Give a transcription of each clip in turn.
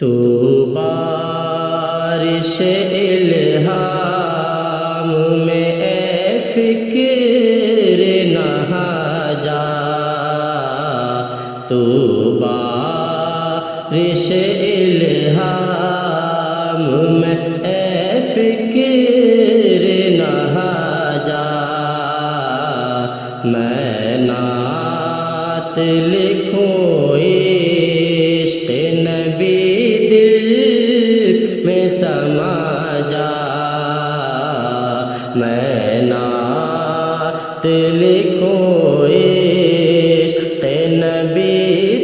تو بارش الہام میں اے فکر نہا جا، تو بارش الہام میں اے فکر نہا جا، میں نعت لکھوں عشق نبی دل میں سما جا، میں نعت لکھوں عشق نبی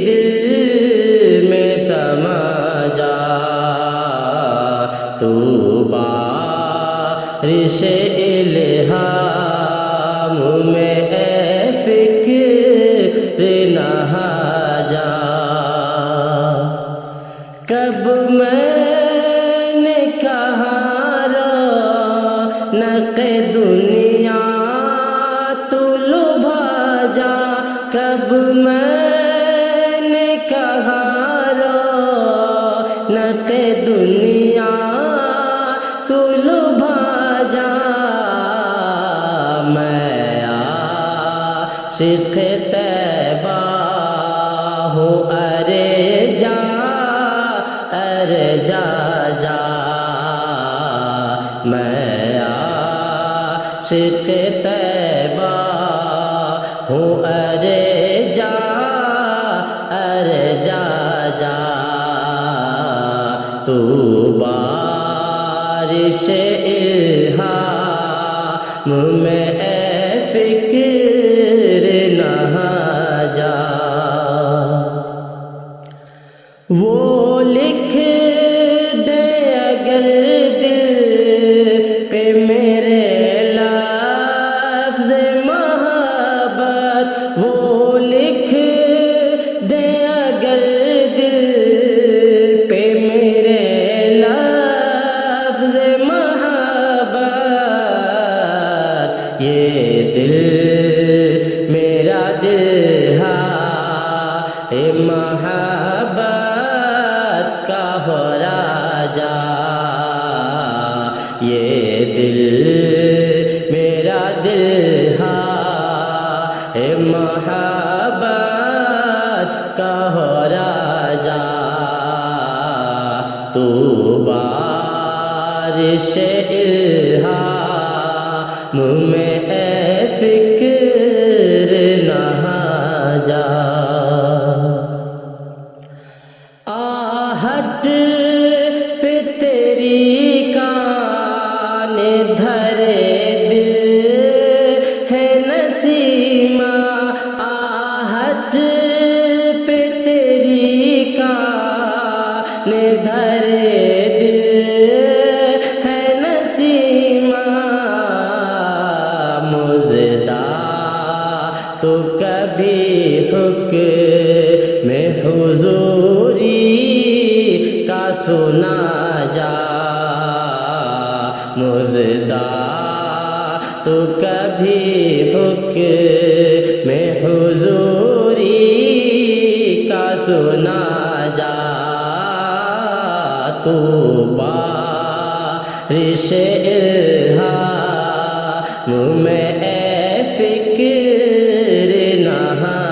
دل میں سما جا، تو بارش الہام میں اے فکر نہا جا۔ کب میں نے کہا رونق دنیا تو لبھا جا، کب میں نے کہا رونق دنیا تو لبھا جا، میں عاشق طیبہ ہوں، ارے جا جا، میں عاشق طیبہ ہوں، ارے جا جا، تو بارش الہام میں اے فکر نہا جا۔ وہ لکھ دے اگر دل پہ میرے لفظ محبت، وہ لکھ دے اگر دل پہ میرے لفظ محبت، یہ دل میرا دل ہے محبت کا ہو راجا، یہ دل میرا دل ہے محبت کا ہو راجا، تو بارش الہام میں اے فکر نہا جا۔ آہٹ پہ تیری کان دھرے دل ہے نسیمہ، آہٹ پہ تیری کان دھرے دل ہے نسیمہ، مژدہ تو کبھی حکم حضوری کا سنا جا، مژدہ تو کبھی حکم حضوری کا سنا جا، تو بارش الہام میں اے فکر نہا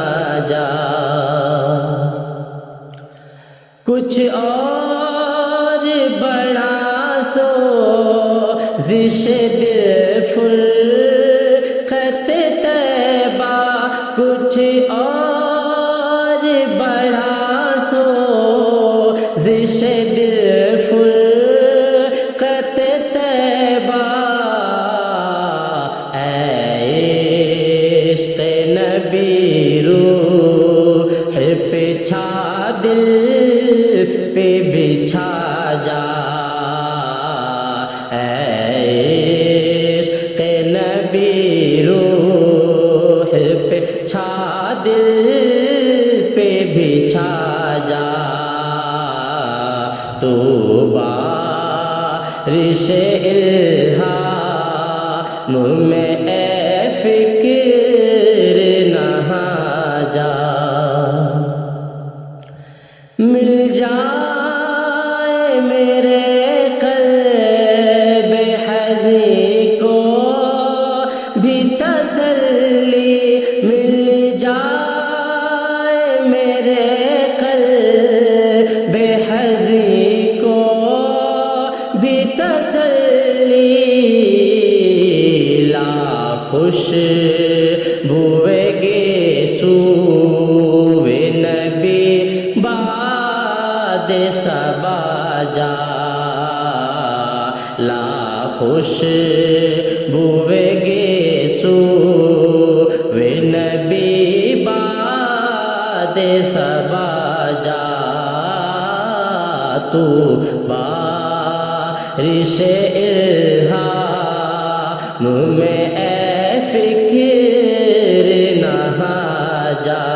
جا۔ کچھ اور بڑا سوزش دل فرقت طیبہ، کچھ اور بڑا سوزش دل فرقت طیبہ، اے عشق نبی روح پہ چھا دل پہ بچھا جا، اے عشق نبی روح پہ چھا دل پہ بچھا جا، تو بارش الہام میں اے فکر نہا جا۔ مل جا میرے قلب حزین کو بھی تسلی مل جائے، میرے قلب حزین کو بھی تسلی، لا خوش بوئے گیسوئے نبی باد صبا جا، لا خوش بوئے گیسوئے نبی باد صبا جا، تو بارش الہام میں اے فکر نہا جا،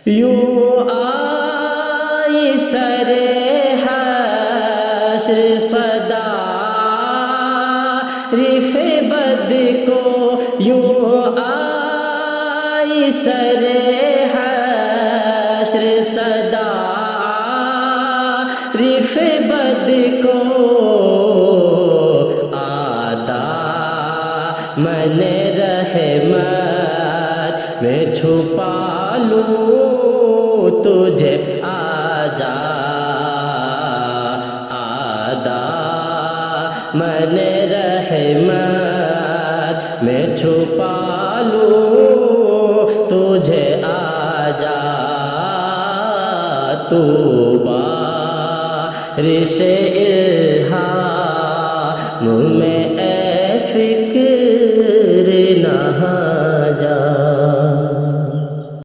یوں آئی سر حشر صدا رف بد کو، یوں آئی سر حشر صدا رف بد کو، من رحمت میں چھپا لوں تجھے، آجا آدھا من رحمت میں چھپا لوں تجھے، آجا تو بارش الہام میں اے فکر نہا جا۔